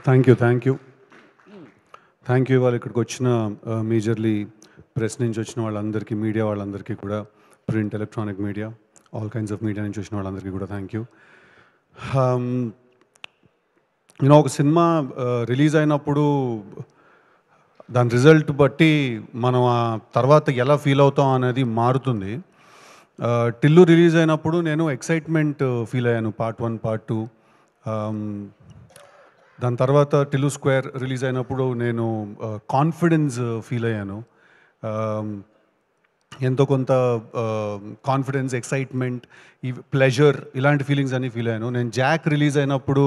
Thank you. Thank you. Thank you. వాళ్ళు ఇక్కడికి వచ్చిన మేజర్లీ ప్రెస్ నుంచి వచ్చిన వాళ్ళందరికీ, మీడియా వాళ్ళందరికీ కూడా, print, electronic media, all kinds of media నుంచి వచ్చిన వాళ్ళందరికీ కూడా థ్యాంక్ యూ. నేను ఒక సినిమా రిలీజ్ అయినప్పుడు దాని రిజల్ట్ బట్టి మనం ఆ తర్వాత ఎలా ఫీల్ అవుతాం అనేది మారుతుంది. టిల్లు రిలీజ్ అయినప్పుడు నేను ఎక్సైట్మెంట్ ఫీల్ అయ్యాను, పార్ట్ 1, పార్ట్ 2. దాని తర్వాత టిల్లు స్క్వేర్ రిలీజ్ అయినప్పుడు నేను కాన్ఫిడెన్స్ ఫీల్ అయ్యాను. ఎంతో కొంత కాన్ఫిడెన్స్, ఎక్సైట్మెంట్, ఈ ప్లెజర్, ఇలాంటి ఫీలింగ్స్ అన్నీ ఫీల్ అయ్యాను. నేను జాక్ రిలీజ్ అయినప్పుడు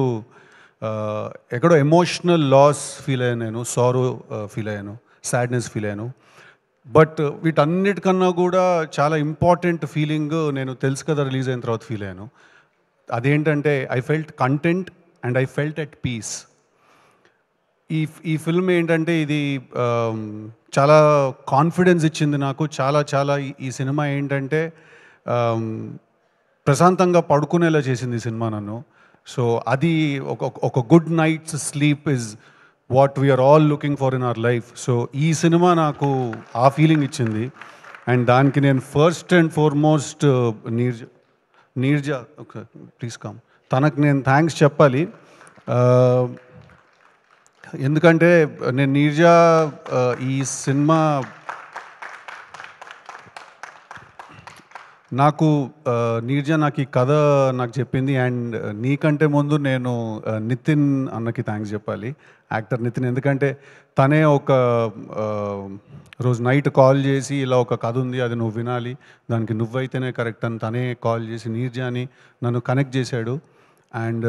ఎక్కడో ఎమోషనల్ లాస్ ఫీల్ అయ్యాను, నేను సారో ఫీల్ అయ్యాను, సాడ్నెస్ ఫీల్ అయ్యాను. బట్ వీటన్నిటికన్నా కూడా చాలా ఇంపార్టెంట్ ఫీలింగ్ నేను తెలుసు కదా రిలీజ్ అయిన తర్వాత ఫీల్ అయ్యాను. అదేంటంటే I felt content and I felt at peace. ఈ ఫిల్మ్ ఏంటంటే ఇది చాలా కాన్ఫిడెన్స్ ఇచ్చింది నాకు. చాలా ఈ సినిమా ఏంటంటే ప్రశాంతంగా పడుకునేలా చేసింది ఈ సినిమా నన్ను. సో అది ఒక good night's sleep is what we're all looking for in our life. So ఈ సినిమా నాకు ఆ ఫీలింగ్ ఇచ్చింది. అండ్ దానికి నేను ఫస్ట్ అండ్ ఫార్మోస్ట్ నీర్జా ప్లీజ్ కమ్, తనకు నేను థ్యాంక్స్ చెప్పాలి. ఎందుకంటే నేను నీర్జా ఈ సినిమా నీర్జా నాకు ఈ కథ నాకు చెప్పింది. అండ్ నీకంటే ముందు నేను నితిన్ అన్నకి థ్యాంక్స్ చెప్పాలి, యాక్టర్ నితిన్. ఎందుకంటే తనే ఒక రోజు నైట్ కాల్ చేసి ఇలా ఒక కథ ఉంది, అది నువ్వు వినాలి, దానికి నువ్వైతేనే కరెక్ట్ అని తనే కాల్ చేసి నీర్జాని నన్ను కనెక్ట్ చేశాడు. And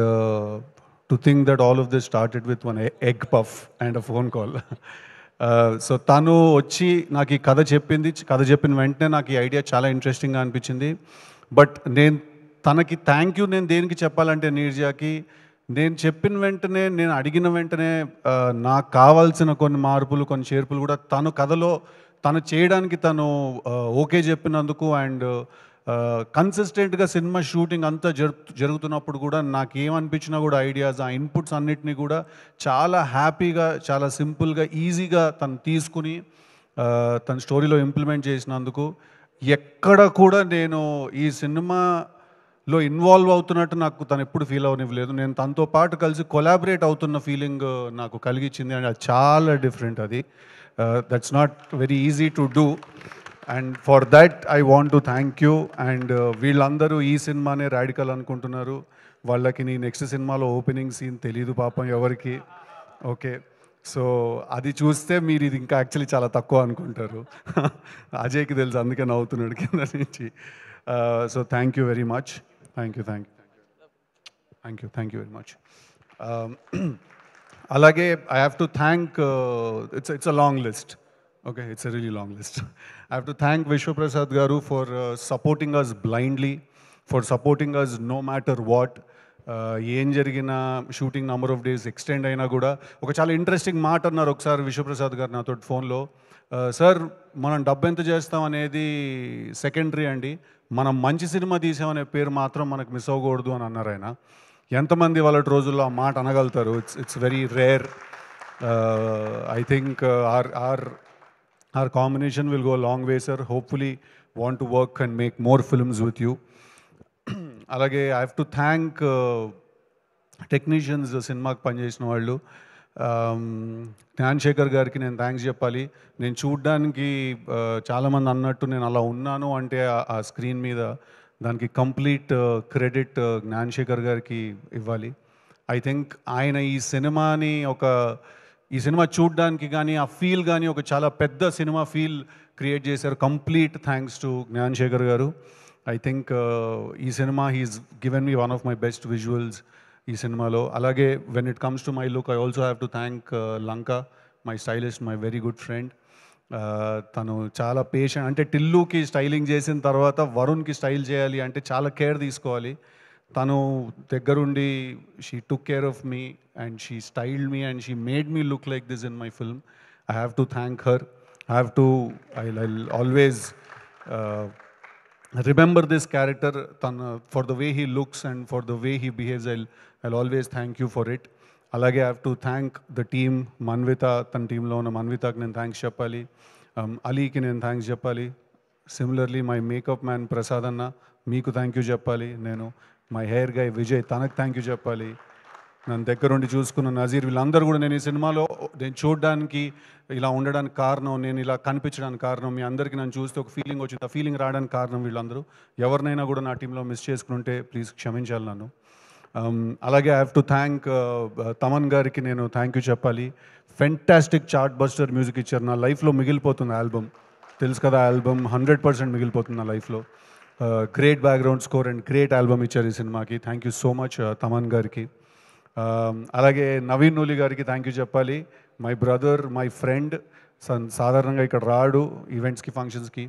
to think that all of this started with one egg puff and a phone call. So తను వచ్చి నాకు ఈ కథ చెప్పింది. కథ చెప్పిన వెంటనే నాకు ఈ ఐడియా చాలా ఇంట్రెస్టింగ్గా అనిపించింది. బట్ నేను తనకి థ్యాంక్ యూ నేను దేనికి చెప్పాలంటే, నీర్జాకి నేను చెప్పిన వెంటనే, నేను అడిగిన వెంటనే నాకు కావాల్సిన కొన్ని మార్పులు, కొన్ని చేర్పులు కూడా తను కథలో తను చేయడానికి తను ఓకే చెప్పినందుకు. అండ్ కన్సిస్టెంట్గా సినిమా షూటింగ్ అంతా జరుగుతున్నప్పుడు కూడా నాకు ఏమనిపించినా కూడా ఐడియాస్, ఆ ఇన్పుట్స్ అన్నిటినీ కూడా చాలా హ్యాపీగా, చాలా సింపుల్గా, ఈజీగా తను తీసుకుని తన స్టోరీలో ఇంప్లిమెంట్ చేసినందుకు ఎక్కడ కూడా నేను ఈ సినిమాలో ఇన్వాల్వ్ అవుతున్నట్టు నాకు తను ఎప్పుడు ఫీల్ అవనివ్వలేదు. నేను తనతో పాటు కలిసి కొలాబరేట్ అవుతున్న ఫీలింగ్ నాకు కలిగించింది. అండ్ అది చాలా డిఫరెంట్. అది that's not very easy to do. And for that I want to thank you. And వీళ్ళందరూ ఈ సినిమానే రాడికల్ అనుకుంటున్నారు. వాళ్ళకి నీ నెక్స్ట్ సినిమాలో ఓపెనింగ్ సీన్ తెలీదు పాపం ఎవరికి. ఓకే, సో అది చూస్తే మీరు ఇది ఇంకా యాక్చువల్లీ చాలా తక్కువ అనుకుంటారు. అజయ్కి తెలుసు, అందుకే నవ్వుతున్నాడు కింద నుంచి. So thank you very much. Thank you very much. అలాగే I have to thank, it's a long list. Okay, it's a really long list. I have to thank Vishwa Prasad Garu for supporting us blindly, for supporting us no matter what. ఏం జరిగిన shooting number of days extend అయినా కూడా ఒక చాలా interesting మాట అన్నారు ఒకసారి విశ్వప్రసాద్ గారు నాతో ఫోన్లో. సార్, మనం డబ్బు ఎంత చేస్తాం అనేది సెకండరీ అండి, మనం మంచి సినిమా తీసామనే పేరు మాత్రం మనకు మిస్ అవ్వకూడదు అని అన్నారు ఆయన. ఎంతమంది వాళ్ళ రోజుల్లో ఆ మాట అనగలుగుతారు? It's very rare. I think our combination will go a long way, sir. Hopefully want to work and make more films with you. Alage I have to thank technicians, సినిమాకి పనిచేసిన వాళ్ళు. జ్ఞాన్ శేఖర్ గారికి నేను థ్యాంక్స్ చెప్పాలి. నేను చూడ్డానికి చాలామంది అన్నట్టు నేను అలా ఉన్నాను అంటే ఆ స్క్రీన్ మీద దానికి కంప్లీట్ క్రెడిట్ జ్ఞాన్ శేఖర్ గారికి ఇవ్వాలి. ఐ థింక్ ఆయన ఈ సినిమా చూడ్డానికి కానీ ఆ ఫీల్ కానీ ఒక చాలా పెద్ద సినిమా ఫీల్ క్రియేట్ చేశారు. Complete thanks to Gnan Shekhar garu. I think ఈ cinema he's given me one of my best visuals ఈ సినిమాలో. అలాగే when it comes to my look, I also have to thank Lanka, my stylist, my very good friend. తను చాలా patient. అంటే టిల్లుకి styling చేసిన తర్వాత వరుణ్కి style చేయాలి అంటే చాలా కేర్ తీసుకోవాలి. తను దగ్గరుండి she took care of me and she styled me and she made me look like this in my film. I have to thank her. I'll always remember this character for the way he looks and for the way he behaves. I'll always thank you for it. అలాగే I have to thank the team. Manvitha, తన టీంలో ఉన్న మన్వితకి నేను thanks చెప్పాలి. అలీకి నేను thanks చెప్పాలి. Similarly my makeup man Prasad అన్న, మీకు థ్యాంక్ యూ చెప్పాలి. నేను మై హెయిర్ గై విజయ్, తనకు థ్యాంక్ యూ చెప్పాలి. నన్ను దగ్గరుండి చూసుకున్న నజీర్, వీళ్ళందరూ కూడా నేను ఈ సినిమాలో నేను చూడడానికి ఇలా ఉండడానికి కారణం, నేను ఇలా కనిపించడానికి కారణం, మీ అందరికీ నన్ను చూస్తే ఒక ఫీలింగ్ వచ్చింది. ఆ ఫీలింగ్ రావడానికి కారణం వీళ్ళందరూ. ఎవరినైనా కూడా నా టీంలో మిస్ చేసుకుంటే ప్లీజ్ క్షమించాలి నన్ను. అలాగే I have to thank Thaman గారికి నేను థ్యాంక్ యూ చెప్పాలి. ఫెంటాస్టిక్ చార్ట్ బస్టర్ మ్యూజిక్ ఇచ్చారు. నా లైఫ్లో మిగిలిపోతుంది ఆల్బమ్, తెలుసు కదా, ఆల్బమ్ 100% మిగిలిపోతుంది నా లైఫ్లో. Great background score and great album ఇచ్చారు ఈ సినిమాకి. Thank you so much Thaman గారికి. అలాగే నవీన్ నూలి గారికి థ్యాంక్ యూ చెప్పాలి. My brother, my friend. సాధారణంగా ఇక్కడ రాడు ఈవెంట్స్కి, ఫంక్షన్స్కి.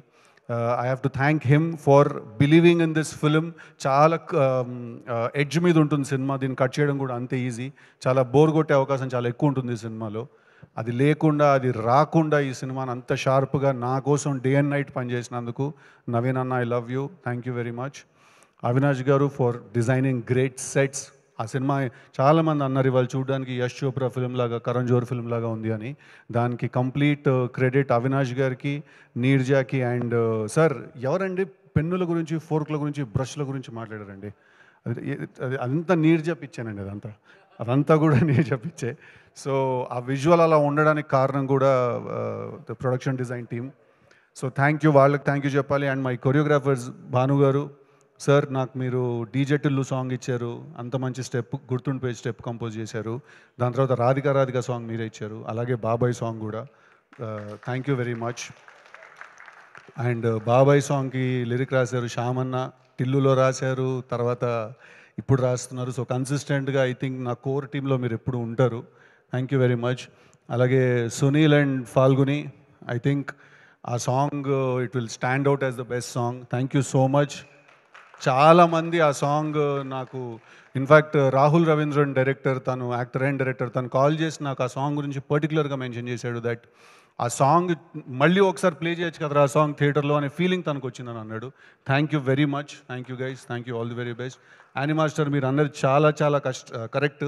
I have to thank him for believing in this film. చాలా ఎడ్జ్ మీద ఉంటుంది సినిమా, దీన్ని కట్ చేయడం కూడా అంతే ఈజీ. చాలా బోర్ కొట్టే అవకాశం చాలా ఎక్కువ ఉంటుంది ఈ సినిమాలో. అది లేకుండా, అది రాకుండా ఈ సినిమాని అంత షార్ప్గా నా కోసం డే అండ్ నైట్ పనిచేసినందుకు నవీన్ అన్న, I love you, thank you very much. Avinash గారు ఫర్ డిజైనింగ్ గ్రేట్ సెట్స్. ఆ సినిమా చాలామంది అన్నారు ఇవాళ చూడడానికి యష్ చోప్రా ఫిల్మ్ లాగా, కరణ్ జోహర్ ఫిల్మ్ లాగా ఉంది అని. దానికి కంప్లీట్ క్రెడిట్ అవినాష్ గారికి, నీర్జాకి. అండ్ సార్, ఎవరండి పెన్నుల గురించి, ఫోర్క్ల గురించి, బ్రష్ల గురించి మాట్లాడారండి? అది అదంతా నీర్జా పిచ్చానండి. అదంతా కూడా నీర్జా పిచ్చే. సో ఆ విజువల్ అలా ఉండడానికి కారణం కూడా the production design team. So thank you, వాళ్ళకి థ్యాంక్ యూ చెప్పాలి. అండ్ మై కొరియోగ్రాఫర్స్ భాను గారు, సార్ నాకు మీరు డీజే టిల్లు సాంగ్ ఇచ్చారు, అంత మంచి స్టెప్, గుర్తుండిపోయే స్టెప్ కంపోజ్ చేశారు. దాని తర్వాత రాధిక సాంగ్ మీరే ఇచ్చారు, అలాగే బాబాయ్ సాంగ్ కూడా. Thank you very much. And బాబాయ్ సాంగ్కి లిరిక్ రాశారు శ్యామన్న, టిల్లులో రాశారు, తర్వాత ఇప్పుడు రాస్తున్నారు. సో కన్సిస్టెంట్గా ఐ థింక్ నా కోర్ టీంలో మీరు ఎప్పుడు ఉంటారు. Thank you very much. అలాగే Sunil and Falguni, I think ఆ song it will stand out as the best song. Thank you so much. చాలామంది ఆ సాంగ్ నాకు, ఇన్ఫ్యాక్ట్ రాహుల్ రవీంద్రన్ డైరెక్టర్, తను యాక్టర్ అండ్ డైరెక్టర్, తను కాల్ చేసి నాకు ఆ సాంగ్ గురించి పర్టికులర్గా మెన్షన్ చేశాడు. దట్ ఆ సాంగ్ మళ్ళీ ఒకసారి ప్లే చేయొచ్చు కదా ఆ సాంగ్ థియేటర్లో అనే ఫీలింగ్ తనకు వచ్చిందని అన్నాడు. Thank you very much. Thank you guys, thank you, all the very best. Annie Master, మీరు అన్నది చాలా చాలా కరెక్ట్.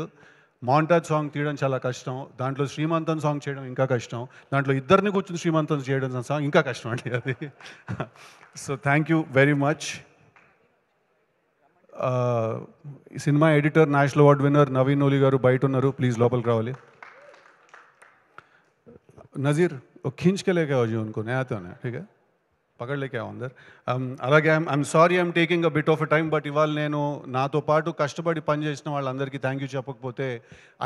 మాంటాజ్ సాంగ్ తీయడం చాలా కష్టం, దాంట్లో శ్రీమంతన్ సాంగ్ చేయడం ఇంకా కష్టం, దాంట్లో ఇద్దరిని కూర్చుని శ్రీమంతన్ చేయడం సాంగ్ ఇంకా కష్టం అండి అది. So thank you very much. ఈ సినిమా editor, national award winner Naveen Nooli గారు బయట ఉన్నారు, ప్లీజ్ లోపలికి రావాలి. नज़ीर वो खींच के लेके आओ जी उनको, नहीं आते होने, ठीक है, పకడ్ లేకే అందరు. అలాగే I'm sorry I'm taking a bit of a time, but ఇవాళ నేను నాతో పాటు కష్టపడి పనిచేసిన వాళ్ళందరికీ థ్యాంక్ యూ చెప్పకపోతే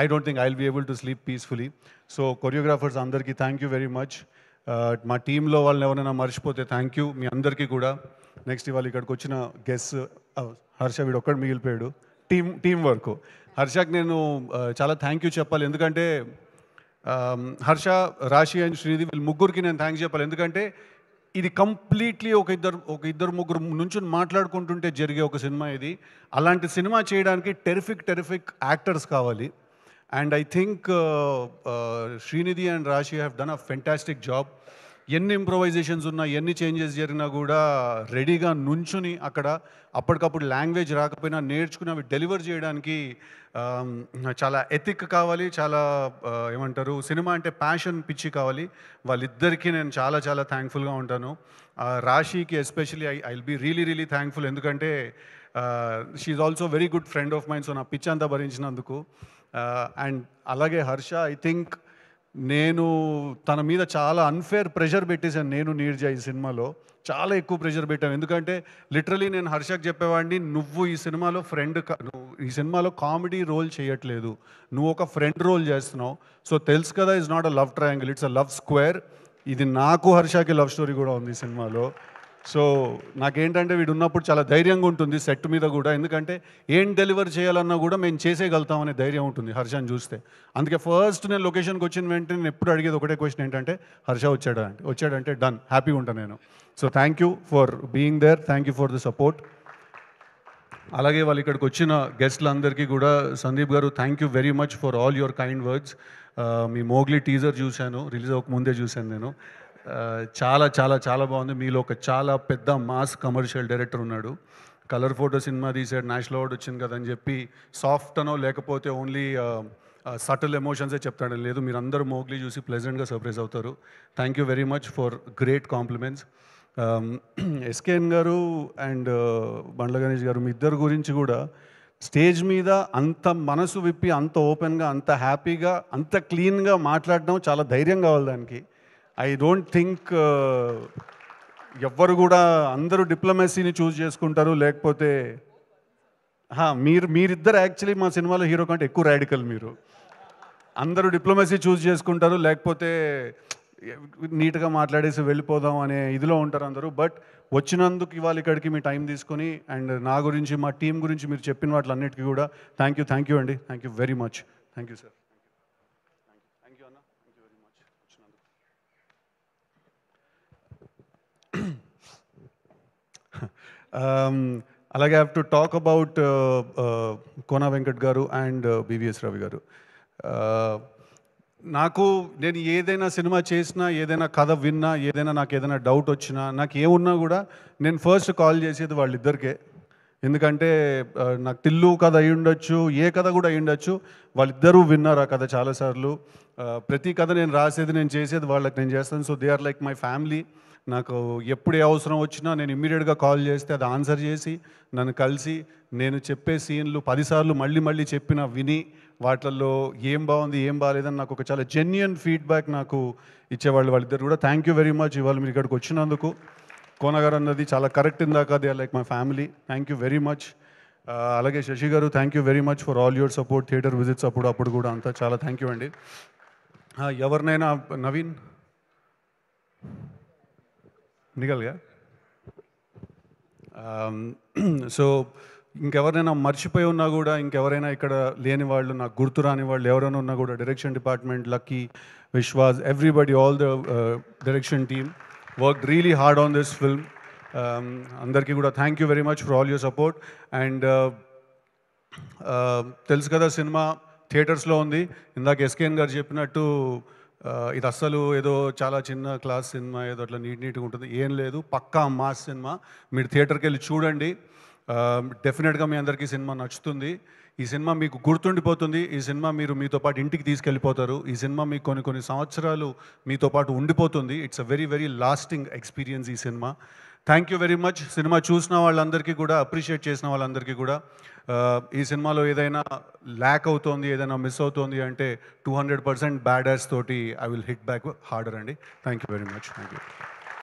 I don't think I will be able to sleep peacefully. So choreographers అందరికీ థ్యాంక్ యూ వెరీ మచ్. మా టీంలో వాళ్ళని ఎవరైనా మర్చిపోతే థ్యాంక్ యూ మీ అందరికీ కూడా. నెక్స్ట్ ఇవాళ ఇక్కడికి వచ్చిన గెస్ట్ హర్ష, వీడు ఒక్కడు మిగిలిపోయాడు. టీం వర్క్ హర్షకి నేను చాలా థ్యాంక్ యూ చెప్పాలి. ఎందుకంటే హర్ష, రాశి అండ్ శ్రీనిధి, వీళ్ళు ముగ్గురికి నేను థ్యాంక్స్ చెప్పాలి. ఎందుకంటే ఇది కంప్లీట్లీ ఒక ఇద్దరు ముగ్గురు నుంచి మాట్లాడుకుంటుంటే జరిగే ఒక సినిమా ఇది. అలాంటి సినిమా చేయడానికి టెరిఫిక్ యాక్టర్స్ కావాలి. And I think Srinidhi and Raashi have done a fantastic job. ఎన్ని ఇంప్రొవైజేషన్స్ ఉన్నా, ఎన్ని చేంజెస్ జరిగినా కూడా రెడీగా నుంచుని అక్కడ అప్పటికప్పుడు లాంగ్వేజ్ రాకపోయినా నేర్చుకుని అవి డెలివర్ చేయడానికి చాలా ఎథిక్ కావాలి, చాలా ఏమంటారు, సినిమా అంటే ప్యాషన్, పిచ్చి కావాలి. వాళ్ళిద్దరికీ నేను చాలా చాలా థ్యాంక్ఫుల్గా ఉంటాను. రాశికి especially I will be really thankful. ఎందుకంటే she's also very good friend of mine. So నా పిచ్ అంతా భరించినందుకు. అండ్ అలాగే హర్ష, ఐ థింక్ నేను తన మీద చాలా అన్ఫేర్ ప్రెషర్ పెట్టేశాను. నేను నీర్జా ఈ సినిమాలో చాలా ఎక్కువ ప్రెషర్ పెట్టాను. ఎందుకంటే లిటరలీ నేను హర్షకి చెప్పేవాడిని, నువ్వు ఈ సినిమాలో నువ్వు ఈ సినిమాలో కామెడీ రోల్ చేయట్లేదు, నువ్వు ఒక ఫ్రెండ్ రోల్ చేస్తున్నావు. సో తెలుసు కదా, it's not a love triangle, it's a love square. ఇది నాకు హర్షకి లవ్ స్టోరీ కూడా ఉంది ఈ సినిమాలో. సో నాకేంటంటే వీడు ఉన్నప్పుడు చాలా ధైర్యంగా ఉంటుంది సెట్ మీద కూడా. ఎందుకంటే ఏం డెలివర్ చేయాలన్నా కూడా మేము చేసేయగలుగుతామనే ధైర్యం ఉంటుంది హర్షని చూస్తే. అందుకే ఫస్ట్ నేను లొకేషన్కి వచ్చిన వెంటనే నేను ఎప్పుడు అడిగేది ఒకటే క్వశ్చన్ ఏంటంటే, హర్ష వచ్చాడంటే డన్, హ్యాపీగా ఉంటాను నేను. So thank you for being there, thank you for the support. అలాగే వాళ్ళు ఇక్కడికి వచ్చిన గెస్ట్లందరికీ కూడా, సందీప్ గారు thank you very much for all your kind words. మీ మోగ్లీ టీజర్ చూశాను, రిలీజ్ అవ్వకముందే చూశాను నేను. చాలా చాలా చాలా బాగుంది. మీలో ఒక చాలా పెద్ద మాస్ కమర్షియల్ డైరెక్టర్ ఉన్నాడు. కలర్ ఫోటో సినిమా తీసాడు, నేషనల్ అవార్డు వచ్చింది కదని చెప్పి సాఫ్ట్ అనో లేకపోతే ఓన్లీ సటిల్ ఎమోషన్సే చెప్తాడని లేదు, మీరు అందరూ మోగ్లీ చూసి ప్లెజెంట్గా సర్ప్రైజ్ అవుతారు. Thank you very much for great compliments. SKN గారు అండ్ బండ్ల గణేష్ గారు, మీ ఇద్దరు గురించి కూడా స్టేజ్ మీద అంత మనసు విప్పి, అంత ఓపెన్గా, అంత హ్యాపీగా, అంత క్లీన్గా మాట్లాడడం చాలా ధైర్యం కావాలి దానికి. ఐ డోంట్ థింక్ ఎవ్వరు కూడా, అందరూ డిప్లొమసీని చూస్ చేసుకుంటారు, లేకపోతే మీరిద్దరు యాక్చువల్లీ మా సినిమాలో హీరో కంటే ఎక్కువ రాడికల్. మీరు అందరూ డిప్లొమసీ చూస్ చేసుకుంటారు, లేకపోతే నీట్గా మాట్లాడేసి వెళ్ళిపోదాం అనే ఇదిలో ఉంటారు అందరూ. బట్ వచ్చినందుకు ఇవాళ ఇక్కడికి మీ టైం తీసుకొని, అండ్ నా గురించి, మా టీం గురించి మీరు చెప్పిన వాటిలన్నిటికీ కూడా థ్యాంక్ యూ అండి. Thank you very much. Thank you sir. Thank you అన్న. థ్యాంక్ యూ వెరీ మచ్ వచ్చినందుకు. అలాగే have to talk about Kona Venkat గారు అండ్ బివిఎస్ రవి గారు. నేను ఏదైనా సినిమా చేసినా, ఏదైనా కథ విన్నా, ఏదైనా నాకు ఏదైనా డౌట్ వచ్చినా, నాకు ఏమున్నా కూడా నేను ఫస్ట్ కాల్ చేసేది వాళ్ళిద్దరికే. ఎందుకంటే నాకు టిల్లు కథ అయి ఉండొచ్చు, ఏ కథ కూడా అయి ఉండొచ్చు, వాళ్ళిద్దరూ విన్నారు ఆ కథ చాలాసార్లు. ప్రతి కథ నేను రాసేది, నేను చేసేది వాళ్ళకి నేను చేస్తాను. So they are like my family. నాకు ఎప్పుడు ఏ అవసరం వచ్చినా నేను ఇమ్మీడియట్గా కాల్ చేస్తే అది ఆన్సర్ చేసి, నన్ను కలిసి, నేను చెప్పే సీన్లు 10 సార్లు మళ్ళీ చెప్పిన విని, వాటిల్లో ఏం బాగుంది ఏం బాగాలేదని నాకు ఒక చాలా జెన్యున్ ఫీడ్బ్యాక్ నాకు ఇచ్చేవాళ్ళు వాళ్ళిద్దరు కూడా. థ్యాంక్ యూ వెరీ మచ్ ఇవాళ మీరు ఇక్కడికి వచ్చినందుకు. కోన గారు అన్నది చాలా కరెక్ట్ ఇందాక, they are like my family. Thank you very much. అలాగే శశి గారు, thank you very much for all your support, theatre visits అప్పుడు కూడా అంతా చాలా థ్యాంక్ యూ అండి. ఎవరినైనా నవీన్ నిగల్గా సో ఇంకెవరైనా మర్చిపోయి ఉన్నా కూడా, ఇంకెవరైనా ఇక్కడ లేని వాళ్ళు, నాకు గుర్తు రాని వాళ్ళు ఎవరైనా ఉన్నా కూడా, direction department, lucky, Vishwas, everybody, all the direction team worked really hard on this film. అందరికీ కూడా thank you very much for all your support. And తెలుసు కదా, సినిమా థియేటర్స్లో ఉంది. ఇందాక ఎస్కేఎన్ గారు చెప్పినట్టు ఇది అస్సలు ఏదో చాలా చిన్న క్లాస్ సినిమా, ఏదో అట్లా నీట్గా ఉంటుంది, ఏం లేదు, పక్కా మాస్ సినిమా. మీరు థియేటర్కి వెళ్ళి చూడండి, డెఫినెట్గా మీ అందరికీ సినిమా నచ్చుతుంది. ఈ సినిమా మీకు గుర్తుండిపోతుంది. ఈ సినిమా మీరు మీతో పాటు ఇంటికి తీసుకెళ్ళిపోతారు. ఈ సినిమా మీకు కొన్ని సంవత్సరాలు మీతో పాటు ఉండిపోతుంది. It's a very very lasting experience ఈ సినిమా. Thank you very much. సినిమా చూసిన వాళ్ళందరికీ కూడా, అప్రిషియేట్ చేసిన వాళ్ళందరికీ కూడా, ఈ సినిమాలో ఏదైనా ల్యాక్ అవుతోంది, ఏదైనా మిస్ అవుతోంది అంటే 200% బ్యాడ్ యాస్ తోటి I will hit back harder అండి. Thank you very much. Thank you.